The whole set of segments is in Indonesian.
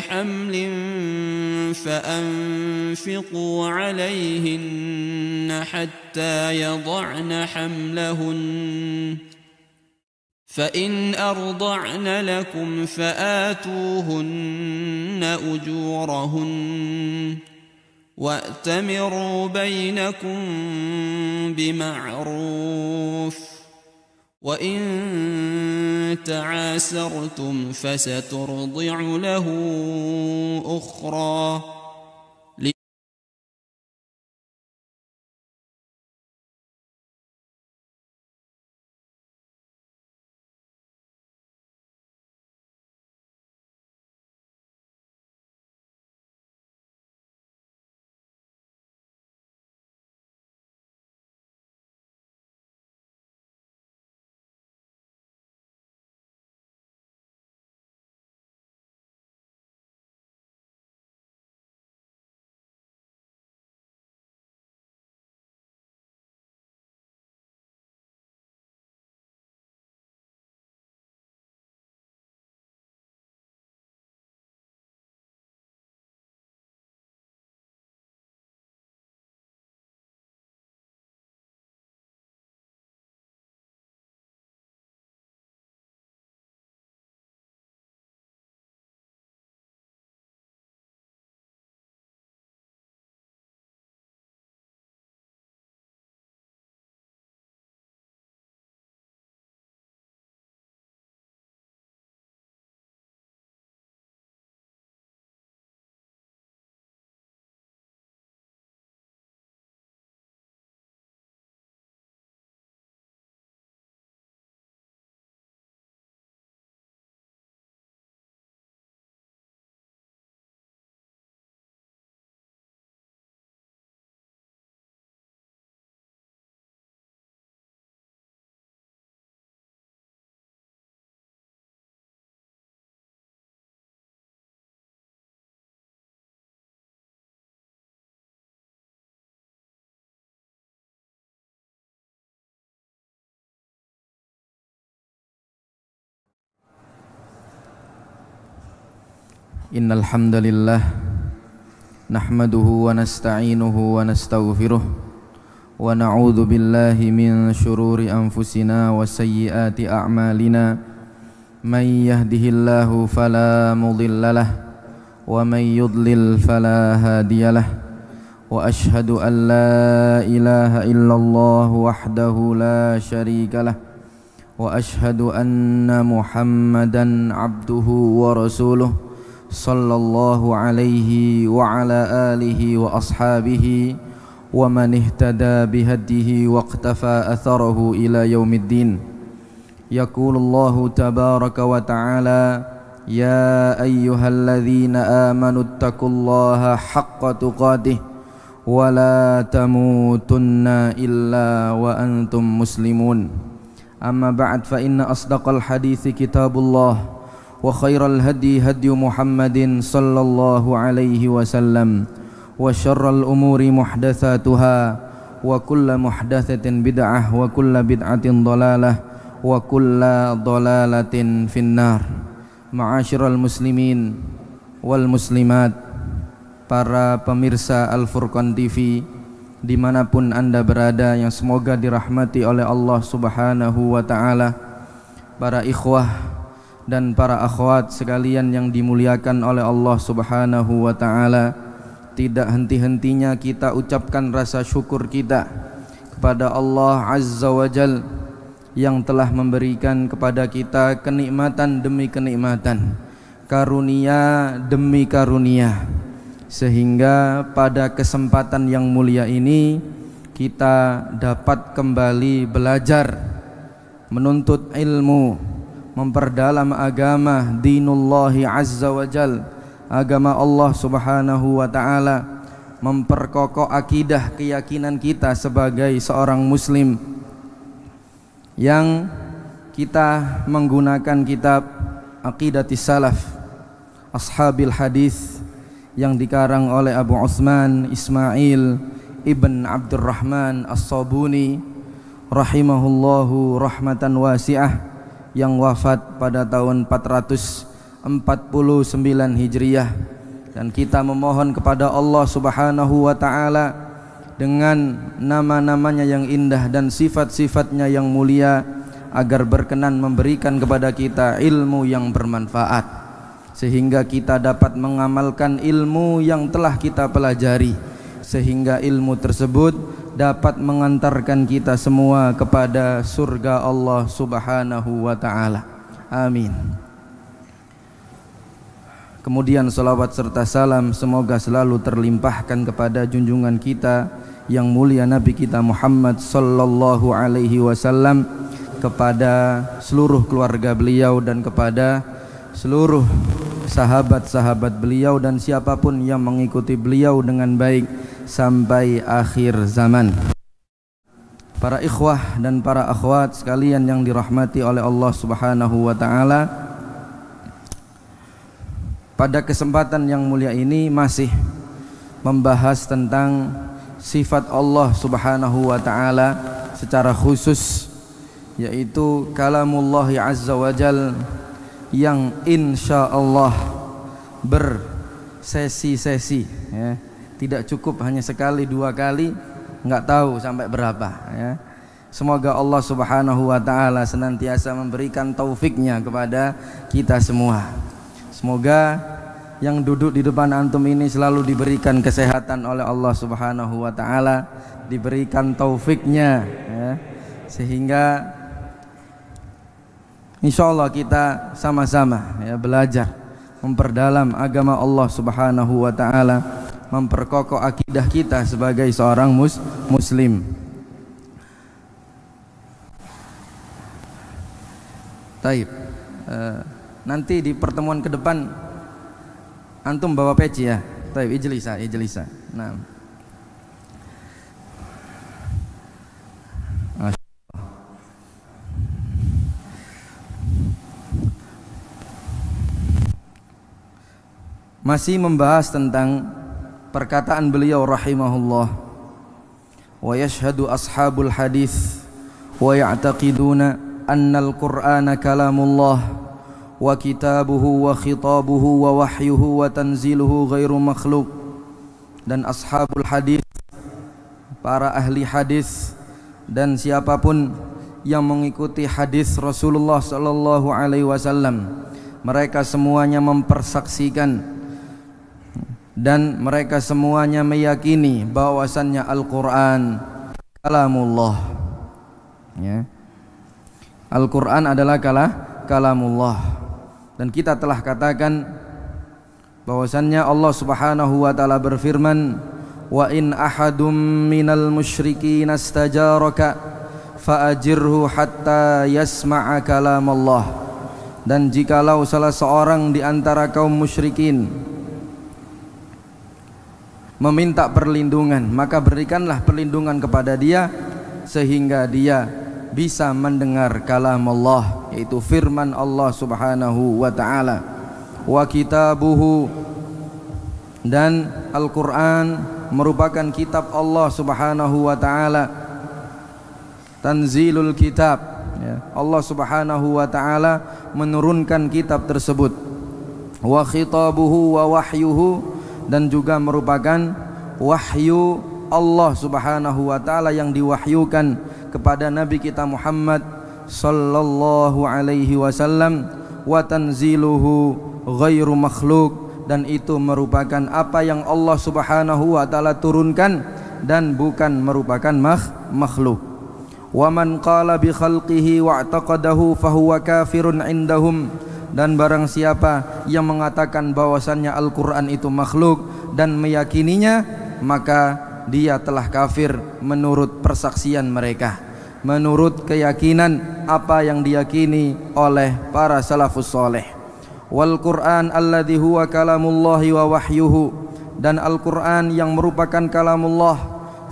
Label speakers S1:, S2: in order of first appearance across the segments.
S1: حمل فأنفقوا عليهن حتى يضعن حملهن فإن أرضعن لكم فآتوهن أجورهن وأتمروا بينكم بمعروف وإن تعاسرتم فسترضع له أخرى
S2: Innal hamdalillah nahmaduhu wa nasta'inuhu wa nastaghfiruh wa na'udzu billahi min shururi anfusina wa sayyiati a'malina may yahdihillahu fala mudhillalah wa may yudlil fala hadiyalah wa ashhadu an la ilaha illallah wahdahu la syarikalah wa ashhadu anna Muhammadan abduhu wa rasuluh sallallahu alaihi wa ala alihi wa ashabihi wa man ihtada bihadihi wa iqtafa atharahu ila yaumiddin. Yaqulullahu tabaraka wa ta'ala ya ayyuhalladzina amanu taqullaha haqqa tuqatih wa la tamutunna illa wa antum muslimun. Amma ba'd, fa inna asdaqal hadithi kitabullah wa khairal hadi hadi Muhammadin sallallahu alaihi wasallam wa syarral umuri muhdatsatuha wa kullu muhdatsatin bid'ah wa kullu bid'atin dhalalah wa kullu dhalalatin finnar. Ma'asyiral muslimin wal muslimat, para pemirsa Al-Furqan TV dimanapun anda berada, yang semoga dirahmati oleh Allah subhanahu wa ta'ala, para ikhwah dan para akhwat sekalian yang dimuliakan oleh Allah subhanahu wa ta'ala. Tidak henti-hentinya kita ucapkan rasa syukur kita kepada Allah azza wa jal yang telah memberikan kepada kita kenikmatan demi kenikmatan, karunia demi karunia, sehingga pada kesempatan yang mulia ini kita dapat kembali belajar, menuntut ilmu, memperdalam agama dinullahi azza wa jal, agama Allah subhanahu wa ta'ala, memperkokoh akidah keyakinan kita sebagai seorang muslim, yang kita menggunakan kitab Aqidatis Salaf Ashabil Hadis yang dikarang oleh Abu Utsman Ismail ibn Abdurrahman As-Sabuni rahimahullahu rahmatan wasi'ah, yang wafat pada tahun 446 Hijriah, dan kita memohon kepada Allah Subhanahu wa taala dengan nama-namanya yang indah dan sifat-sifatnya yang mulia agar berkenan memberikan kepada kita ilmu yang bermanfaat sehingga kita dapat mengamalkan ilmu yang telah kita pelajari, sehingga ilmu tersebut dapat mengantarkan kita semua kepada surga Allah Subhanahu wa taala. Amin. Kemudian salawat serta salam semoga selalu terlimpahkan kepada junjungan kita yang mulia Nabi kita Muhammad sallallahu alaihi wasallam, kepada seluruh keluarga beliau dan kepada seluruh sahabat-sahabat beliau dan siapapun yang mengikuti beliau dengan baik sampai akhir zaman. Para ikhwah dan para akhwat sekalian yang dirahmati oleh Allah Subhanahu wa taala, pada kesempatan yang mulia ini masih membahas tentang sifat Allah Subhanahu wa taala secara khusus, yaitu kalamullah azza wa jal yang insyaallah bersesi-sesi ya. Tidak cukup hanya sekali dua kali, enggak tahu sampai berapa ya. Semoga Allah Subhanahu wa taala senantiasa memberikan taufiknya kepada kita semua. Semoga yang duduk di depan antum ini selalu diberikan kesehatan oleh Allah Subhanahu wa taala, diberikan taufiknya ya, sehingga insyaallah kita sama-sama ya belajar memperdalam agama Allah Subhanahu wa taala, memperkokoh akidah kita sebagai seorang muslim. Taib. Nanti di pertemuan ke depan antum bawa peci ya. Taib, ijlisa. Nah. Masih membahas tentang perkataan beliau rahimahullah, wa yashhadu ashabul hadis wa ya'taqiduna annal qur'ana kalamullah wa kitabuhu wa khitabuhu wa wahyuhu wa tanziluhu ghairu makhluk. Dan ashabul hadis, para ahli hadis dan siapapun yang mengikuti hadis Rasulullah sallallahu alaihi wasallam, mereka semuanya mempersaksikan dan mereka semuanya meyakini bahwasannya Al-Quran kalamullah ya. Al-Quran adalah kalamullah, dan kita telah katakan bahwasannya Allah Subhanahu wa taala berfirman, wa in ahadum minal musyrikin astajaraka faajirhu hatta yasma'a kalamallah. Dan jikalau salah seorang di antara kaum musyrikin meminta perlindungan, maka berikanlah perlindungan kepada dia sehingga dia bisa mendengar kalam Allah, yaitu firman Allah Subhanahu wa taala. Wa kitabuhu, dan Al-Quran merupakan kitab Allah Subhanahu wa taala, tanzilul kitab ya. Allah Subhanahu wa taala menurunkan kitab tersebut. Wa khitabuhu wa wahyuhu, dan juga merupakan wahyu Allah Subhanahu wa taala yang diwahyukan kepada Nabi kita Muhammad sallallahu alaihi wasallam. Wa tanziluhu ghairu makhluk, dan itu merupakan apa yang Allah Subhanahu wa taala turunkan dan bukan merupakan makhluk. Wa man qala bi khalqihi wa i'taqadahu fahuwa kafirun indahum, dan barang siapa yang mengatakan bahwasannya Al-Quran itu makhluk dan meyakininya, maka dia telah kafir menurut persaksian mereka, menurut keyakinan apa yang diyakini oleh para salafus soleh. Wal Quran alladhi huwa kalamullahi wa wahyuhu, dan Al-Quran yang merupakan kalamullah,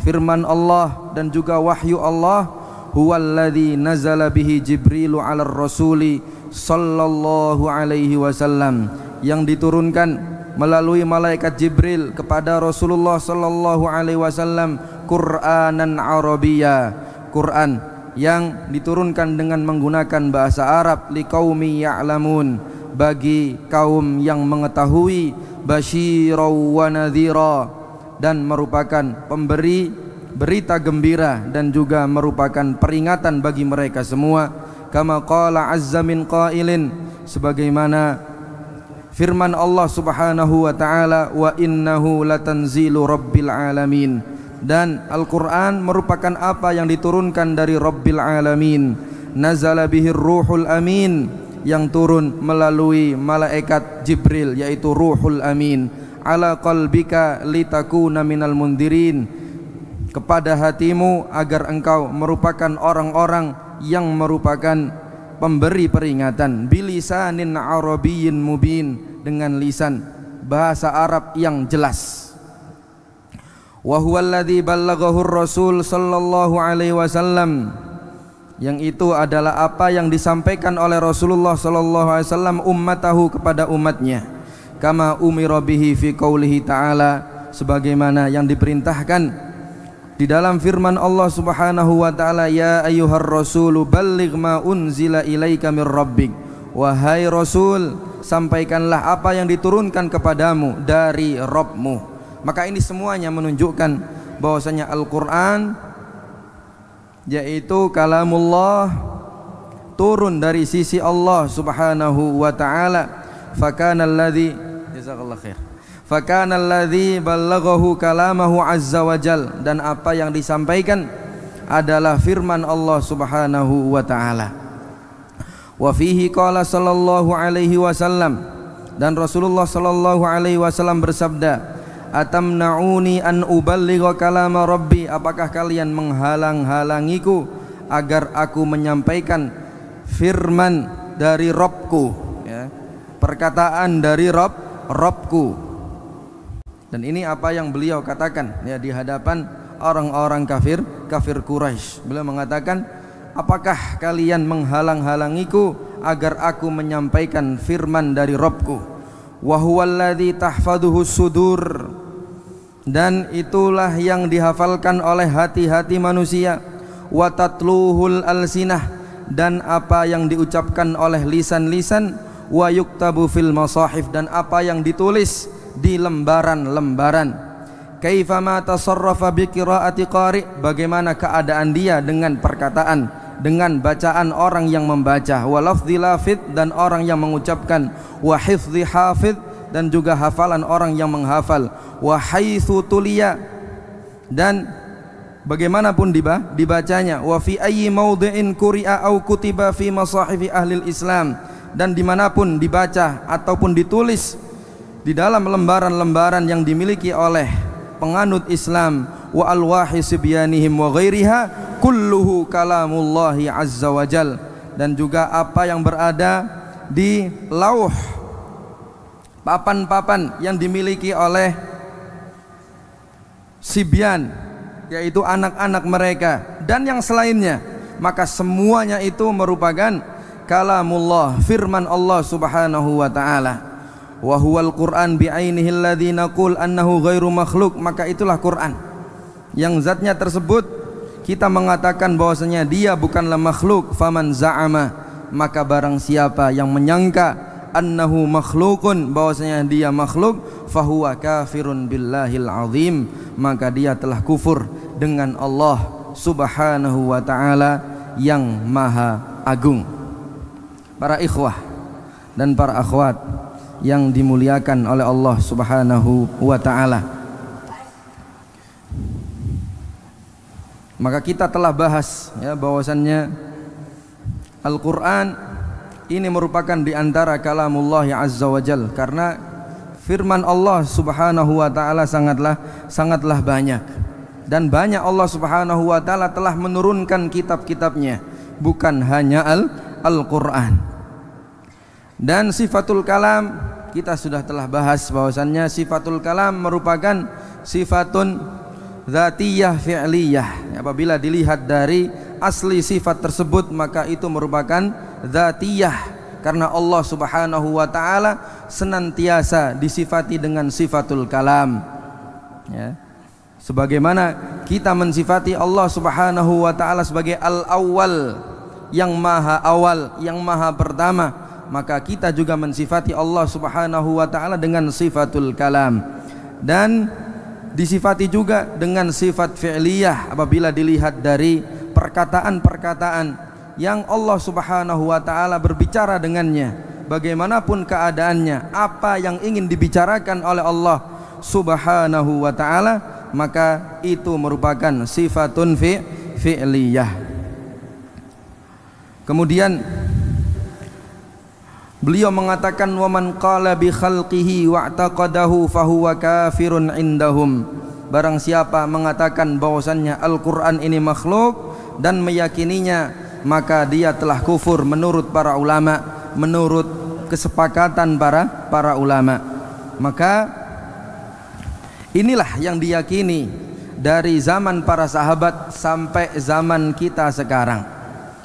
S2: firman Allah dan juga wahyu Allah, huwallazi nazala bihi Jibrilu 'alar rasuli sallallahu alaihi wasallam, yang diturunkan melalui malaikat Jibril kepada Rasulullah sallallahu alaihi wasallam Qur'anan Arabiyya, Quran yang diturunkan dengan menggunakan bahasa Arab, liqaumi ya'lamun, bagi kaum yang mengetahui, basyirau wa nadhira, dan merupakan pemberi berita gembira dan juga merupakan peringatan bagi mereka semua. Kama qala azza min qailin, sebagaimana firman Allah Subhanahu wa taala, wa innahu latanzilu rabbil alamin, dan Al-Qur'an merupakan apa yang diturunkan dari Rabbil alamin. Nazala bihir ruhul amin, yang turun melalui malaikat Jibril, yaitu Ruhul Amin, ala qalbika litakuna minal mundirin, kepada hatimu agar engkau merupakan orang-orang yang merupakan pemberi peringatan. Bilisanin arabiyyin mubin, dengan lisan bahasa Arab yang jelas. Wa huwallazi ballaghahu ar-rasul sallallahu alaihi wasallam, yang itu adalah apa yang disampaikan oleh Rasulullah sallallahu alaihi wasallam ummatahu, kepada umatnya. Kama umira bihi fi qaulihi ta'ala, sebagaimana yang diperintahkan di dalam firman Allah Subhanahu wa taala, ya ayyuhar rasulu balligh ma unzila ilaika mir rabbik, wahai rasul, sampaikanlah apa yang diturunkan kepadamu dari Rabbmu. Maka ini semuanya menunjukkan bahwasanya Al-Qur'an, yaitu kalamullah, turun dari sisi Allah Subhanahu wa taala. Fakana alladhi, jazakallahu khair, fakana alladhi ballaghahu kalamahu azza wa jal, dan apa yang disampaikan adalah firman Allah Subhanahu wa taala. Wa fihi qala sallallahu alaihi wasallam, dan Rasulullah sallallahu alaihi wasallam bersabda, atamna'uni an uballigha kalama rabbi, apakah kalian menghalang-halangiku agar aku menyampaikan firman dari Rabbku, ya, perkataan dari Rabbku. Dan ini apa yang beliau katakan, ya, di hadapan orang-orang kafir Quraisy. Beliau mengatakan, apakah kalian menghalang-halangiku agar aku menyampaikan firman dari Rabbku. Wa huwallazi tahfaduhu sudur, dan itulah yang dihafalkan oleh hati-hati manusia. Wa tatluhul alsinah, dan apa yang diucapkan oleh lisan-lisan. Wa yuktabu fil masahif, dan apa yang ditulis di lembaran-lembaran. Kaifama tasarrafa bi qiraati qari, bagaimana keadaan dia dengan perkataan, dengan bacaan orang yang membaca. Wa lafdzi lafid, dan orang yang mengucapkan. Wa hifdzi hafid, dan juga hafalan orang yang menghafal. Wa haitsu tuliya, dan bagaimanapun dibacanya. Wa fi ayyi mawdi'in quri'a au kutiba fi masahifi ahli Islam, dan dimanapun dibaca ataupun ditulis di dalam lembaran-lembaran yang dimiliki oleh penganut Islam. Wa alwahi sibyanihim wa ghairiha kulluhu kalamullahi azza wa jal, dan juga apa yang berada di lauh, papan-papan yang dimiliki oleh sibyan, yaitu anak-anak mereka, dan yang selainnya, maka semuanya itu merupakan kalamullah, firman Allah Subhanahu wa taala. Wa huwal Qur'an bi'ainihi alladzi naqul annahu ghairu makhluk, maka itulah Quran yang zatnya tersebut kita mengatakan bahwasanya dia bukanlah makhluk. Faman za'ama, maka barang siapa yang menyangka annahu makhlukun, bahwasanya dia makhluk, fahuwa kafirun billahil azim, maka dia telah kufur dengan Allah Subhanahu wa taala yang maha agung. Para ikhwah dan para akhwat yang dimuliakan oleh Allah Subhanahu wa taala, maka kita telah bahas, ya, bahwasannya Al-Qur'an ini merupakan di antara kalamullah azza wa jal, karena firman Allah Subhanahu wa taala sangatlah banyak, dan banyak Allah Subhanahu wa taala telah menurunkan kitab-kitabnya, bukan hanya Al-Qur'an. Dan sifatul kalam kita sudah telah bahas bahwasannya sifatul kalam merupakan sifatun dzatiyah fi'liyah. Apabila dilihat dari asli sifat tersebut, maka itu merupakan dzatiyah, karena Allah Subhanahu wa taala senantiasa disifati dengan sifatul kalam, ya. Sebagaimana kita mensifati Allah Subhanahu wa taala sebagai al-awwal, yang maha awal, yang maha pertama, maka kita juga mensifati Allah Subhanahu wa taala dengan sifatul kalam, dan disifati juga dengan sifat fi'liyah apabila dilihat dari perkataan-perkataan yang Allah Subhanahu wa taala berbicara dengannya, bagaimanapun keadaannya, apa yang ingin dibicarakan oleh Allah Subhanahu wa taala, maka itu merupakan sifatun fi'liyah. Kemudian beliau mengatakan, wa man qala bi khalqihi wa'taqadahu fahuwa kafirun indahum. Barang siapa mengatakan bahwasannya Al-Qur'an ini makhluk dan meyakininya, maka dia telah kufur menurut para ulama, menurut kesepakatan para ulama. Maka inilah yang diyakini dari zaman para sahabat sampai zaman kita sekarang,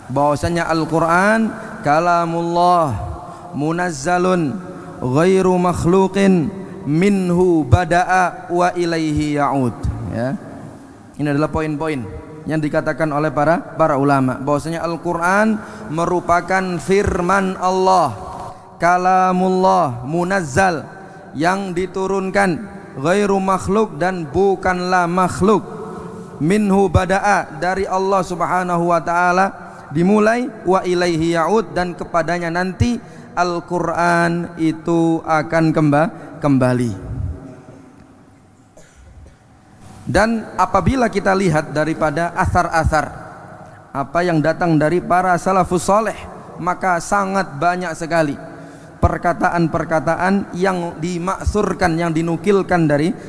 S2: bahwasanya Al-Qur'an kalamullah munazzalun ghairu makhluqin minhu bada'a wa ilaihi ya'ud. Ya. Ini adalah poin-poin yang dikatakan oleh para ulama, bahwasanya Al-Qur'an merupakan firman Allah, kalamullah munazzal, yang diturunkan, ghairu makhluk, dan bukanlah makhluk, minhu bada'a, dari Allah Subhanahu wa taala dimulai, wa ilaihi ya'ud, dan kepadanya nanti Al-Quran itu akan kembali. Dan apabila kita lihat daripada asar-asar apa yang datang dari para salafus soleh, maka sangat banyak sekali perkataan-perkataan yang dimaksurkan, yang dinukilkan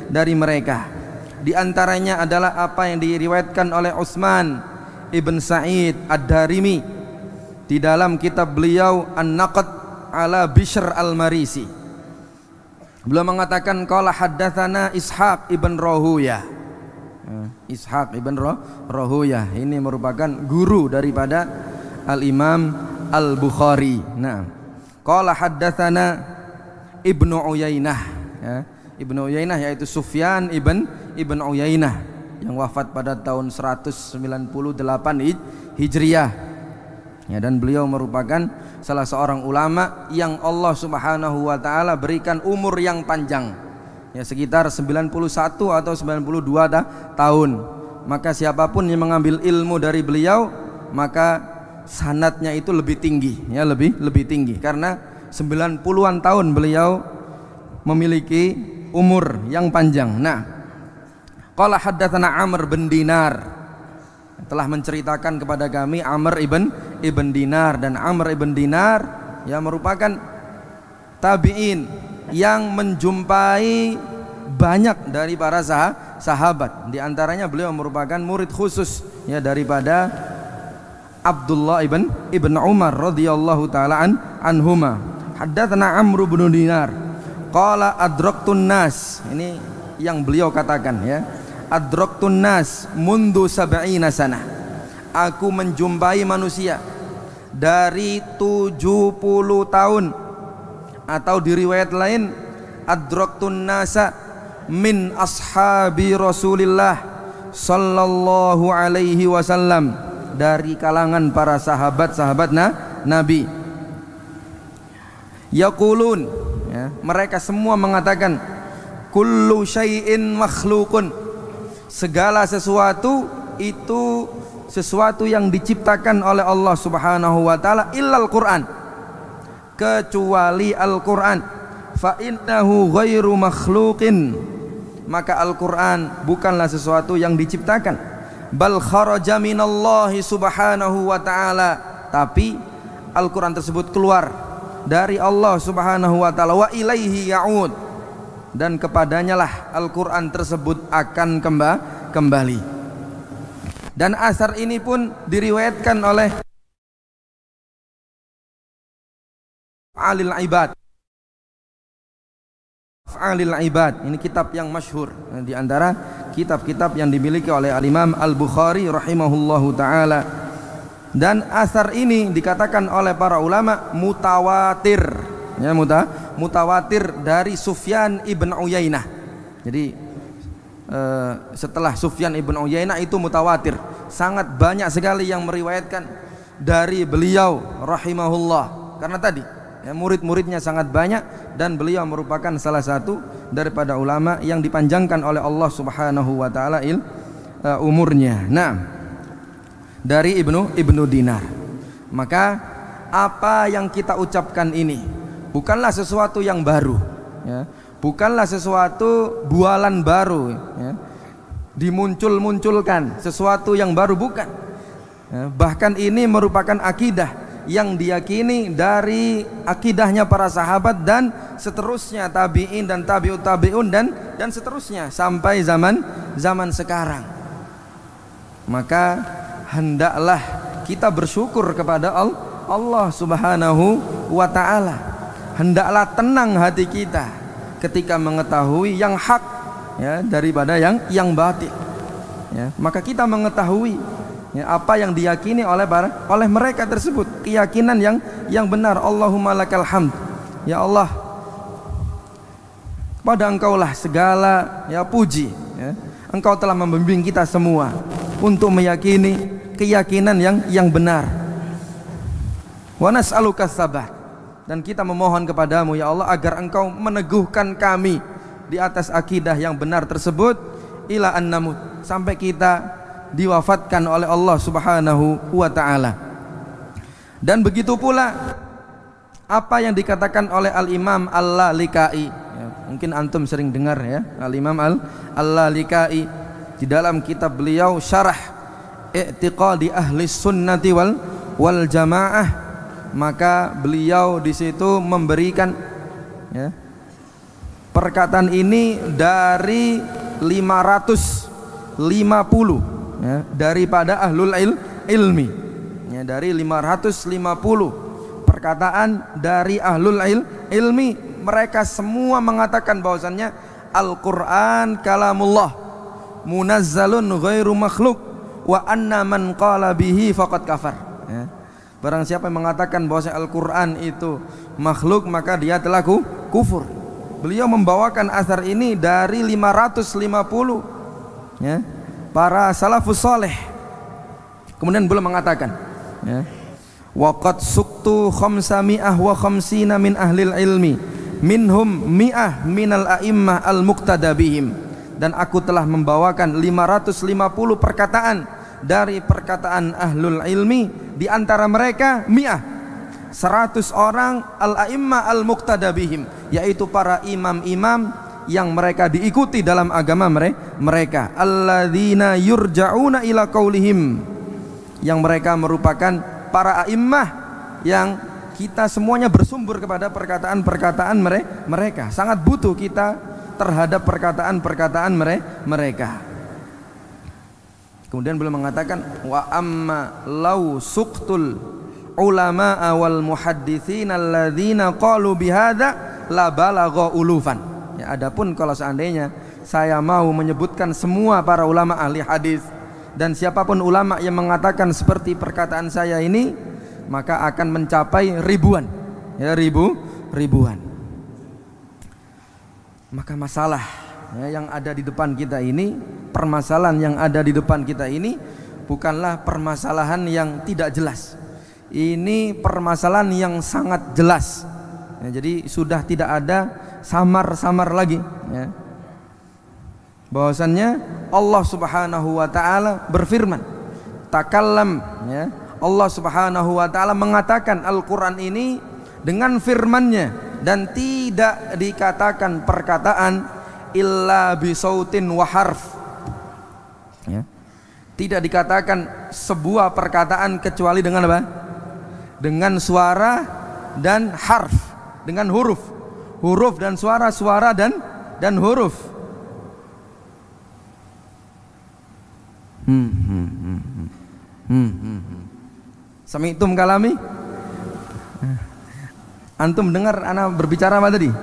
S2: dari mereka. Di antaranya adalah apa yang diriwayatkan oleh Utsman ibn Sa'id Ad-Darimi di dalam kitab beliau An-Naqd ala Bishr al-Marisi. Beliau mengatakan, qala haddatsana Ishaq ibn Rahuyah. Ishaq ibn Rahuyah ini merupakan guru daripada Al-Imam Al-Bukhari. Nah, qala haddatsana Ibnu Uyainah, ya. Ibnu Uyainah yaitu Sufyan ibn Uyainah yang wafat pada tahun 198 Hijriah. Ya, dan beliau merupakan salah seorang ulama yang Allah Subhanahu wa taala berikan umur yang panjang, ya, sekitar 91 atau 92 tahun. Maka siapapun yang mengambil ilmu dari beliau, maka sanadnya itu lebih tinggi, ya, lebih tinggi, karena 90-an tahun beliau memiliki umur yang panjang. Nah, qala haddatsana Amr bin Dinar, telah menceritakan kepada kami Amr ibn Dinar, dan Amr ibn Dinar ya merupakan tabi'in yang menjumpai banyak dari para sahabat. Di antaranya beliau merupakan murid khusus, ya, daripada Abdullah ibn Umar radhiyallahu taala anhuma. Haddatsana Amr bin Dinar qala adraktun nas, ini yang beliau katakan, ya, adraktun nas mundu sab'ina sanah, aku menjumpai manusia dari 70 tahun, atau di riwayat lain adraktun nasa min ashabi Rasulillah sallallahu alaihi wasallam, dari kalangan para sahabat-sahabat Nabi. Yaqulun, ya, mereka semua mengatakan kullu syai'in makhluqun, segala sesuatu itu sesuatu yang diciptakan oleh Allah Subhanahu wa taala, illal Quran, kecuali Al-Quran. Fa innahu ghairu makhluqin, maka Al-Quran bukanlah sesuatu yang diciptakan. Bal kharaja minallahi Subhanahu wa taala, tapi Al-Quran tersebut keluar dari Allah Subhanahu wa taala, wa ilaihi ya'ud, dan kepadanya lah Al-Quran tersebut akan kembali. Dan asar ini pun diriwayatkan oleh Alil Ibad. Alil Ibad ini kitab yang masyhur, di antara kitab-kitab yang dimiliki oleh Al-Imam Al-Bukhari rahimahullahu taala. Dan asar ini dikatakan oleh para ulama mutawatir, ya, mutawatir dari Sufyan ibn Uyainah. Jadi setelah Sufyan ibn Uyainah itu mutawatir, sangat banyak sekali yang meriwayatkan dari beliau rahimahullah. Karena tadi ya, murid-muridnya sangat banyak, dan beliau merupakan salah satu daripada ulama yang dipanjangkan oleh Allah Subhanahu wa taala umurnya. Nah, dari Ibnu Dinar. Maka apa yang kita ucapkan ini bukanlah sesuatu yang baru, ya. Bukanlah sesuatu bualan baru, ya. Dimuncul-munculkan sesuatu yang baru, bukan, ya. Bahkan ini merupakan akidah yang diyakini dari akidahnya para sahabat dan seterusnya, tabi'in dan tabi'ut tabi'un dan seterusnya sampai zaman sekarang. Maka hendaklah kita bersyukur kepada Allah Subhanahu wa ta'ala. Hendaklah tenang hati kita ketika mengetahui yang hak, ya, daripada yang batil, ya. Maka kita mengetahui, ya, apa yang diyakini oleh mereka tersebut, keyakinan yang benar. Allahumma lakal hamd, ya Allah, pada Engkaulah segala, ya, puji, ya. Engkau telah membimbing kita semua untuk meyakini keyakinan yang benar. Wa nas'aluka tsabat, dan kita memohon kepadamu, ya Allah, agar Engkau meneguhkan kami di atas akidah yang benar tersebut ila an namut, sampai kita diwafatkan oleh Allah Subhanahu wa ta'ala. Dan begitu pula apa yang dikatakan oleh Al-Imam Al-Lalikai, ya, mungkin antum sering dengar, ya, Al-Imam Al-Lalikai di dalam kitab beliau Syarah I'tiqadi Ahli Sunnati wal Jamaah. Maka beliau di situ memberikan, ya, perkataan ini dari 550, ya, daripada ahlul ilmi, ya, dari 550 perkataan dari ahlul ilmi. Mereka semua mengatakan bahwasannya Al-Quran kalamullah munazzalun ghairu makhluk wa anna man qala bihi faqad kafar, ya. Barang siapa yang mengatakan bahwa Al-Quran itu makhluk, maka dia telah kufur. Beliau membawakan asar ini dari 550, ya, para salafus saleh. Kemudian beliau mengatakan, ya, waqad suktu khamsami'ah wa khamsina min ahlil ilmi minhum mi'ah minal a'immah al-muqtada bihim. Dan aku telah membawakan 550 perkataan dari perkataan ahlul ilmi, di antara mereka mi'ah, 100 orang al-a'immah al-muqtada bihim, yaitu para imam-imam yang mereka diikuti dalam agama mereka, alladzina yurja'una ila qaulihim, yang mereka merupakan para a'immah yang kita semuanya bersumber kepada perkataan-perkataan mereka. Sangat butuh kita terhadap perkataan-perkataan mereka. Kemudian beliau mengatakan, wa amma law suqtul ulama wal muhadditsin alladzina qalu bihadza la balagha ulufan. Ya, adapun kalau seandainya saya mau menyebutkan semua para ulama ahli hadis dan siapapun ulama yang mengatakan seperti perkataan saya ini, maka akan mencapai ribuan, ya, ribuan. Maka masalah, ya, yang ada di depan kita ini, permasalahan yang ada di depan kita ini bukanlah permasalahan yang tidak jelas. Ini permasalahan yang sangat jelas, ya, jadi sudah tidak ada samar-samar lagi, ya. Bahwasannya Allah Subhanahu wa ta'ala berfirman, takallam, ya, Allah Subhanahu wa ta'ala mengatakan Al-Quran ini dengan firman-Nya, dan tidak dikatakan perkataan illa bisautin wa harf, ya. Tidak dikatakan sebuah perkataan kecuali dengan apa? Dengan suara dan harf, dengan huruf dan suara dan huruf. Sami'tum kalami? Antum dengar ana berbicara apa tadi?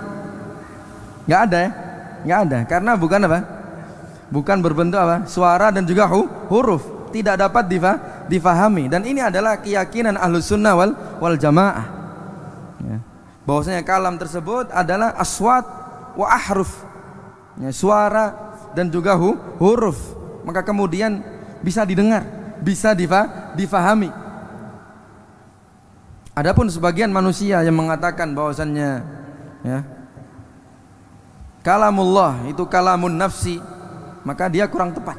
S2: Enggak ada, ya? Enggak ada, karena bukan apa? Bukan berbentuk apa? Suara dan juga huruf, tidak dapat difahami. Dan ini adalah keyakinan Ahlus Sunnah wal Jamaah, ya, bahwasanya kalam tersebut adalah aswat wa ahruf, ya, suara dan juga huruf. Maka kemudian bisa didengar, bisa difahami. Adapun sebagian manusia yang mengatakan bahwasannya ya, kalamullah itu kalamun nafsi, maka dia kurang tepat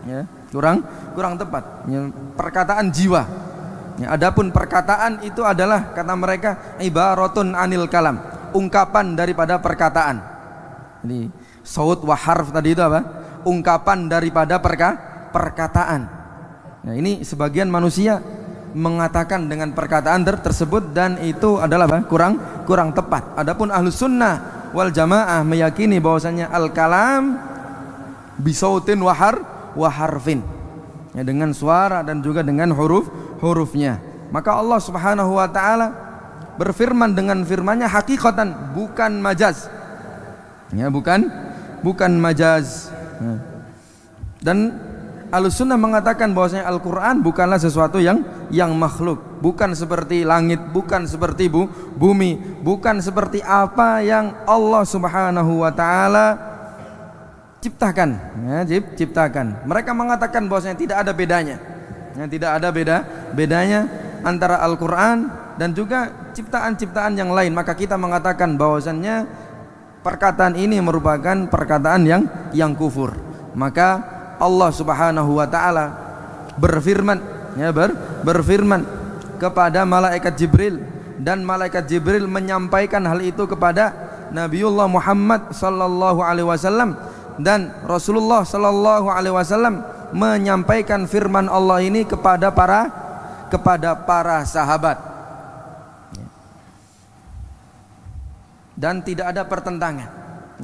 S2: ya, kurang tepat ya, perkataan jiwa ya. Adapun perkataan itu adalah kata mereka ibaratun anil kalam, ungkapan daripada perkataan. Jadi saut wa harf tadi itu apa? Ungkapan daripada perkataan. Nah, ini sebagian manusia mengatakan dengan perkataan tersebut dan itu adalah apa? kurang tepat. Adapun ahlus sunnah wal jamaah meyakini bahwasanya al kalam bisautin wa harfin ya, dengan suara dan juga dengan hurufnya. Maka Allah Subhanahu wa taala berfirman dengan firman-Nya hakikatan, bukan majaz. Ya, bukan majaz. Ya. Dan Ahlussunnah mengatakan bahwasanya Al-Qur'an bukanlah sesuatu yang makhluk, bukan seperti langit, bukan seperti bumi, bukan seperti apa yang Allah Subhanahu wa taala ciptakan, ya, ciptakan. Mereka mengatakan bahwasanya tidak ada bedanya. Ya, tidak ada bedanya antara Al-Qur'an dan juga ciptaan-ciptaan yang lain. Maka kita mengatakan bahwasannya perkataan ini merupakan perkataan yang kufur. Maka Allah Subhanahu wa taala berfirman ya, berfirman kepada malaikat Jibril, dan malaikat Jibril menyampaikan hal itu kepada Nabiullah Muhammad sallallahu alaihi wasallam, dan Rasulullah sallallahu alaihi wasallam menyampaikan firman Allah ini kepada para sahabat. Dan tidak ada pertentangan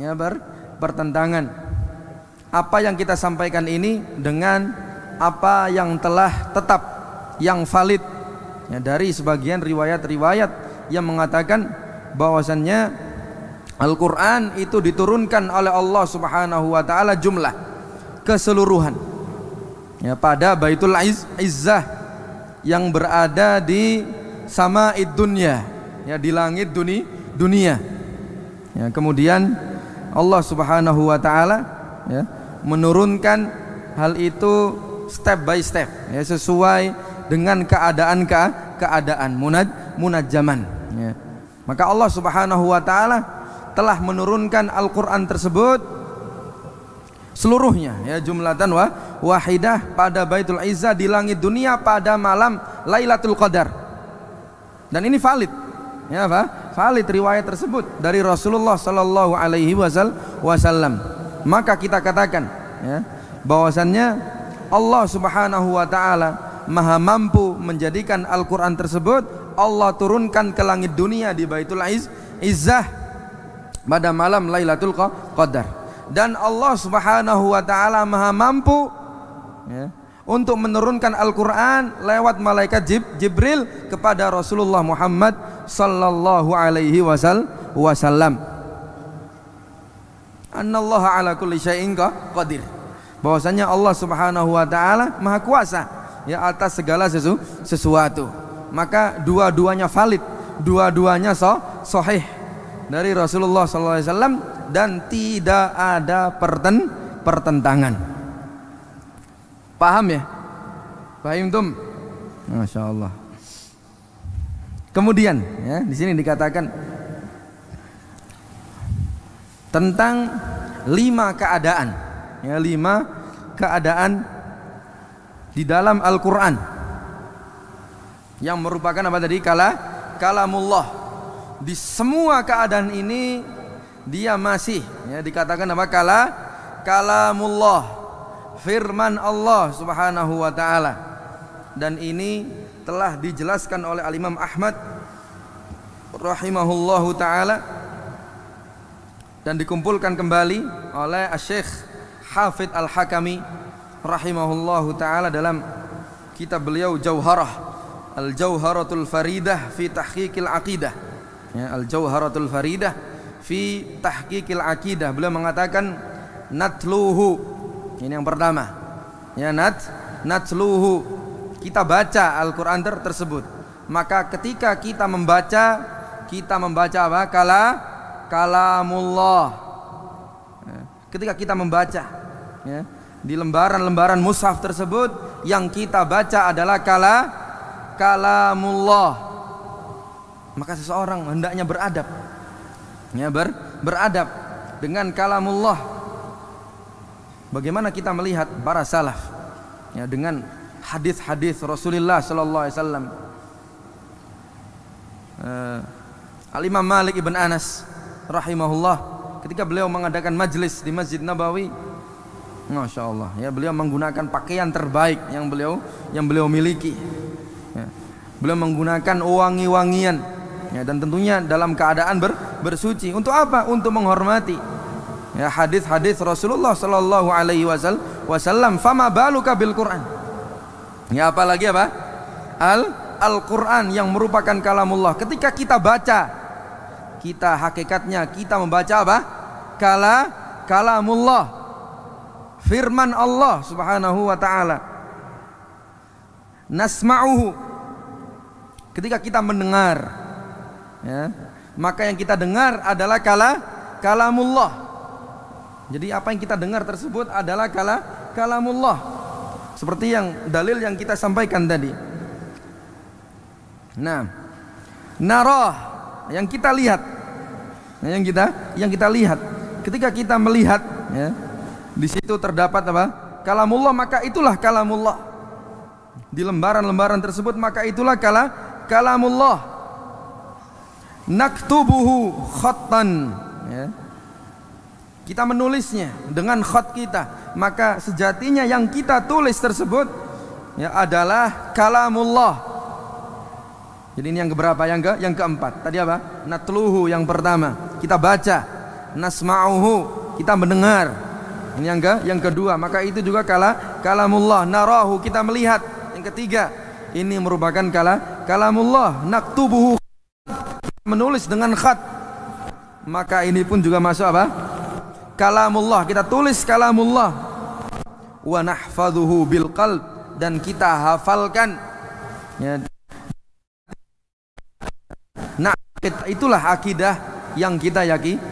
S2: ya, pertentangan apa yang kita sampaikan ini dengan apa yang telah tetap, yang valid ya, dari sebagian riwayat-riwayat yang mengatakan bahwasannya Al-Quran itu diturunkan oleh Allah Subhanahu wa ta'ala jumlah keseluruhan ya, pada Baitul Izzah yang berada di sama'id dunya ya, di langit dunia ya. Kemudian Allah Subhanahu wa ta'ala ya, menurunkan hal itu step by step ya, sesuai dengan keadaan munajjaman ya. Maka Allah Subhanahu wa ta'ala telah menurunkan Al-Quran tersebut seluruhnya ya, jumlatan wahidah pada Baitul Izzah di langit dunia pada malam Lailatul Qadar. Dan ini valid ya, valid riwayat tersebut dari Rasulullah sallallahu alaihi wasallam. Maka kita katakan ya, bahwasannya Allah Subhanahu wa ta'ala maha mampu menjadikan Al-Quran tersebut Allah turunkan ke langit dunia di Baitul Izzah pada malam Lailatul Qadar. Dan Allah Subhanahu wa ta'ala maha mampu ya, untuk menurunkan Al-Quran lewat malaikat Jibril kepada Rasulullah Muhammad sallallahu alaihi wasallam. Annallaha ala kulli syai'in qadir, bahwasanya Allah Subhanahu wa ta'ala maha kuasa ya atas segala sesuatu. Maka dua-duanya valid, dua-duanya sahih dari Rasulullah sallallahu alaihi wasallam dan tidak ada pertentangan. Paham ya? Paham tum? Masya Allah. Kemudian ya, di sini dikatakan tentang 5 keadaan ya, 5 keadaan di dalam Al-Quran yang merupakan apa tadi? Kalamullah. Di semua keadaan ini dia masih ya, dikatakan apa? Kalamullah, firman Allah Subhanahu wa ta'ala. Dan ini telah dijelaskan oleh Al-Imam Ahmad rahimahullahu ta'ala dan dikumpulkan kembali oleh Syekh Hafidh Al-Hakami rahimahullahu ta'ala dalam kitab beliau Jauharah, Al-Jauharatul Faridah fi Tahqiqil Aqidah ya, Al-Jauharatul Faridah fi Tahqiqil Aqidah. Beliau mengatakan natluhu, ini yang pertama ya, natluhu, kita baca Al-Quran tersebut. Maka ketika kita membaca apa? Kalamullah. Ketika kita membaca ya, di lembaran-lembaran mushaf tersebut yang kita baca adalah kalamullah Maka seseorang hendaknya beradab, ya, beradab dengan kalamullah. Bagaimana kita melihat para salaf, ya, dengan hadis-hadis Rasulullah sallallahu alaihi wasallam. Al-Imam Malik ibn Anas rahimahullah, ketika beliau mengadakan majlis di Masjid Nabawi, Masya Allah, ya, beliau menggunakan pakaian terbaik yang beliau miliki, ya. Beliau menggunakan wangi-wangian, ya, dan tentunya dalam keadaan bersuci. Untuk apa? Untuk menghormati, ya, hadis-hadis Rasulullah sallallahu alaihi wasallam. Fama baluka bil Quran, ya, apalagi apa? Al-Quran yang merupakan kalamullah. Ketika kita baca, kita hakikatnya kita membaca apa? Kalamullah, firman Allah subhanahu wa ta'ala. Nasma'uhu, ketika kita mendengar, ya, maka yang kita dengar adalah kalamullah. Jadi apa yang kita dengar tersebut adalah kalamullah, seperti yang dalil yang kita sampaikan tadi. Nah, narah, yang kita lihat, yang kita lihat. Ketika kita melihat, ya, di situ terdapat apa? Kalamullah, maka itulah kalamullah. Di lembaran-lembaran tersebut, maka itulah kalamullah. Naktubuhu khattan, ya. Kita menulisnya dengan khat kita, maka sejatinya yang kita tulis tersebut, ya, adalah kalamullah. Jadi ini yang keberapa? Yang keempat. Tadi apa? Natluhu yang pertama, kita baca. Nasma'uhu, kita mendengar. Ini yang kedua, maka itu juga kalamullah. Narahu, kita melihat. Yang ketiga, ini merupakan kalamullah. Naktubuhu, menulis dengan khat, maka ini pun juga masuk apa? Kalamullah, kita tulis kalamullah. Wa nahfadhuhu bil qalb, dan kita hafalkan, ya. Nah, itulah akidah yang kita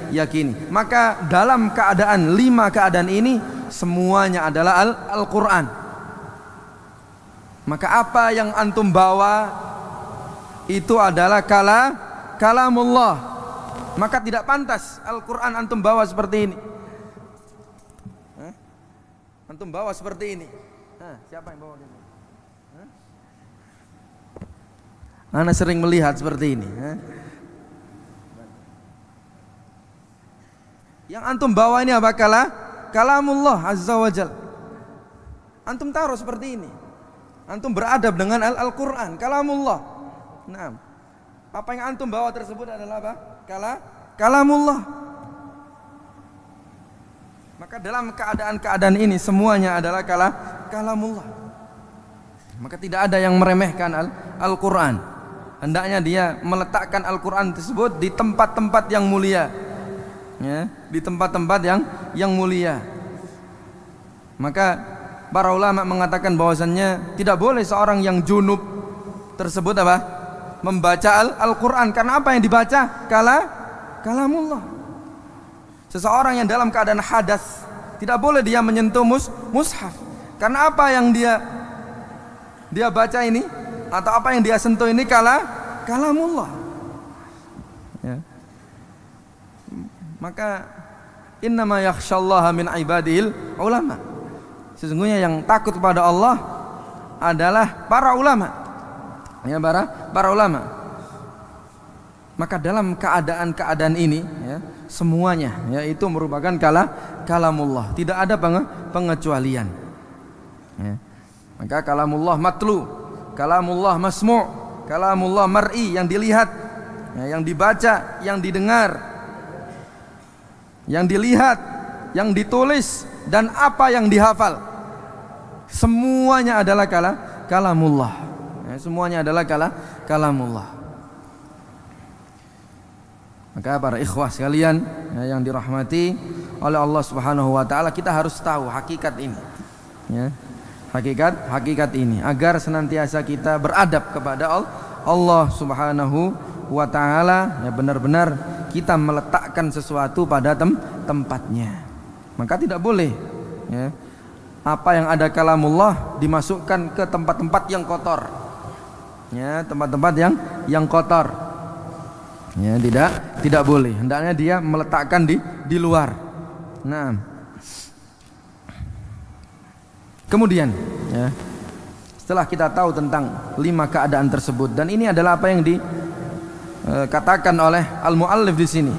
S2: yakini. Maka dalam keadaan 5 keadaan ini semuanya adalah Al-Quran. Maka apa yang antum bawa itu adalah kalamullah. Maka tidak pantas Al-Quran antum bawa seperti ini. Antum bawa seperti ini. Siapa yang bawa ini? Ana sering melihat seperti ini. Yang antum bawa ini apa? Kalamullah azza wa jal. Antum taruh seperti ini. Antum beradab dengan Al-Quran, kalamullah. Nah, apa yang antum bawa tersebut adalah apa? Kalamullah. Maka dalam keadaan-keadaan ini semuanya adalah kalamullah. Maka tidak ada yang meremehkan Al-Quran. Hendaknya dia meletakkan Al-Quran tersebut di tempat-tempat yang mulia, ya, di tempat-tempat yang mulia. Maka para ulama mengatakan bahwasannya tidak boleh seorang yang junub tersebut apa? Membaca Al-Quran. Karena apa yang dibaca? Kalamullah. Seseorang yang dalam keadaan hadas tidak boleh dia menyentuh mushaf. Karena apa yang dia baca ini, atau apa yang dia sentuh ini kalamullah, ya. Maka innama yakhsyallaha min ibadihil ulama. Sesungguhnya yang takut kepada Allah adalah para ulama, ya, para ulama. Maka dalam keadaan-keadaan ini, ya, semuanya, ya, itu merupakan kalamullah. Tidak ada pengecualian, ya. Maka kalamullah matlu, kalamullah masmu', kalamullah mar'i, yang dilihat, ya, yang dibaca, yang didengar, yang dilihat, yang ditulis, dan apa yang dihafal, semuanya adalah kalamullah, ya, semuanya adalah kalamullah. Maka para ikhwah sekalian, ya, yang dirahmati oleh Allah Subhanahu wa taala, kita harus tahu hakikat ini, ya. Hakikat ini, agar senantiasa kita beradab kepada Allah Subhanahu wa ta'ala, ya, benar-benar kita meletakkan sesuatu pada tempatnya. Maka tidak boleh, ya, apa yang ada kalamullah dimasukkan ke tempat-tempat yang kotor, ya, tempat-tempat yang kotor. Ya, tidak boleh. Hendaknya dia meletakkan di luar. Nah, kemudian ya, setelah kita tahu tentang 5 keadaan tersebut, dan ini adalah apa yang dikatakan oleh al-muallif di sini,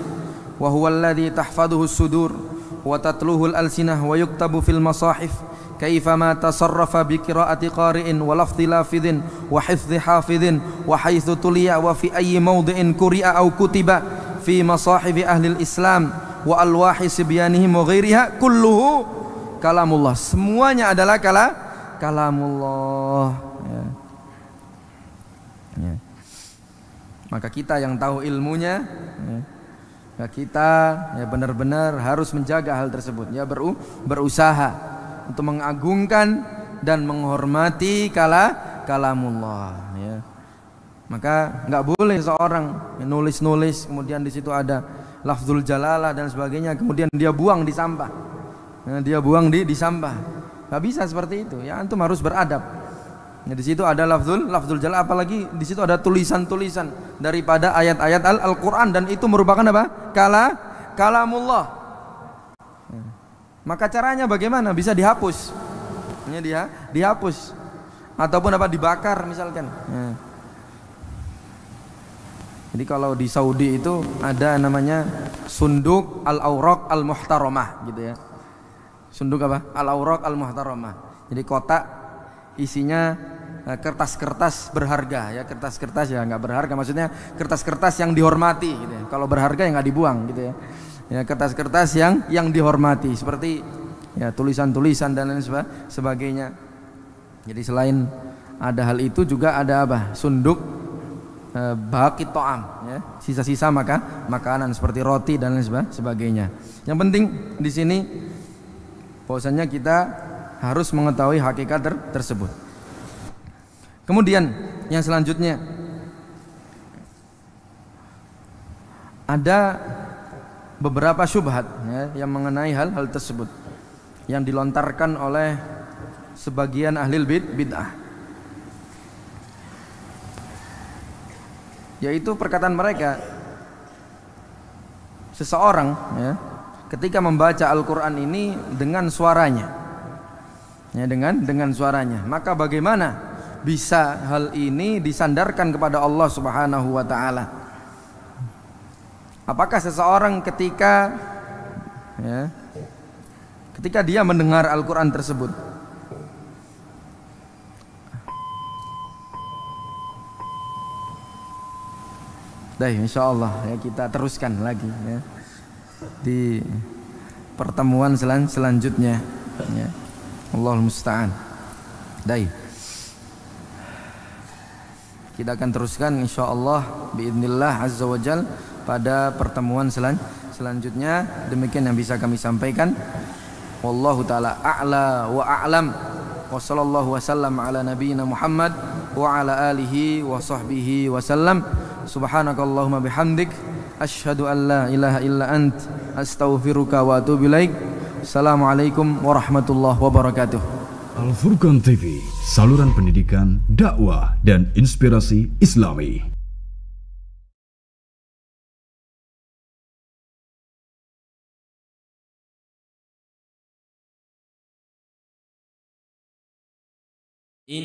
S2: wa huwal ladzi tahfaduhu as-sudur wa tatluhu al-alsinah wa yuktabu fil masahif kaifama tasarrafa bi qiraati qari'in wa lafzi lafidhin wa hifdhi hafidhin wa haitsu tuliya wa fi ayyi mawdi'in quri'a aw kutiba fi masahibi ahli al-islam wa alwahi sibyanihim wa ghairiha kulluhu kalamullah. Semuanya adalah kalamullah ya. Ya. Maka kita yang tahu ilmunya ya, kita ya benar-benar harus menjaga hal tersebut ya, berusaha untuk mengagungkan dan menghormati kalamullah ya. Maka nggak boleh seorang nulis kemudian di situ ada lafzul jalalah dan sebagainya, kemudian dia buang di sampah. Nah, dia buang di sampah. Nggak bisa seperti itu ya, antum harus beradab. Nah, di situ ada lafzul jalalah, apalagi di situ ada tulisan-tulisan daripada ayat-ayat Al-Qur'an, dan itu merupakan apa? Kalamullah. Maka caranya bagaimana? Bisa dihapus. Ini dia dihapus ataupun apa, dibakar misalkan. Nah. Jadi kalau di Saudi itu ada namanya sunduk al-awraq al-muhtaramah gitu ya. Sunduk apa? Al-awraq al-muhtaramah. Jadi kotak isinya kertas-kertas berharga ya, kertas-kertas ya nggak berharga, maksudnya kertas-kertas yang dihormati gitu ya. Kalau berharga ya nggak dibuang gitu ya. Ya, kertas-kertas yang dihormati, seperti ya tulisan-tulisan dan lain sebagainya. Jadi selain ada hal itu juga ada apa? Sunduk baqi ta'am ya, sisa-sisa makanan seperti roti dan lain sebagainya. Yang penting di sini bahwasanya kita harus mengetahui hakikat tersebut. Kemudian yang selanjutnya ada beberapa syubhat ya, yang mengenai hal-hal tersebut yang dilontarkan oleh sebagian ahli bid'ah, yaitu perkataan mereka, seseorang ya, ketika membaca Al-Quran ini dengan suaranya ya, dengan suaranya, maka bagaimana bisa hal ini disandarkan kepada Allah Subhanahu wa ta'ala? Apakah seseorang ketika dia mendengar Al-Quran tersebut, insyaallah ya, kita teruskan lagi ya, di pertemuan selanjutnya ya. Allahul musta'an. Kita akan teruskan insyaallah biidznillah azza wajal pada pertemuan selanjutnya. Demikian yang bisa kami sampaikan. Wallahu taala a'la wa a'lam. Wa sallallahu wasallam ala nabiyyina Muhammad wa ala alihi wa sahbihi wasallam. Subhanakallahumma bihamdik asyhadu an la ilaha illa ant astaghfiruka wa atubu ilaik. Assalamualaikum warahmatullahi wabarakatuh.
S3: Al-Furqan TV, saluran pendidikan, dakwah dan inspirasi Islami.
S1: إن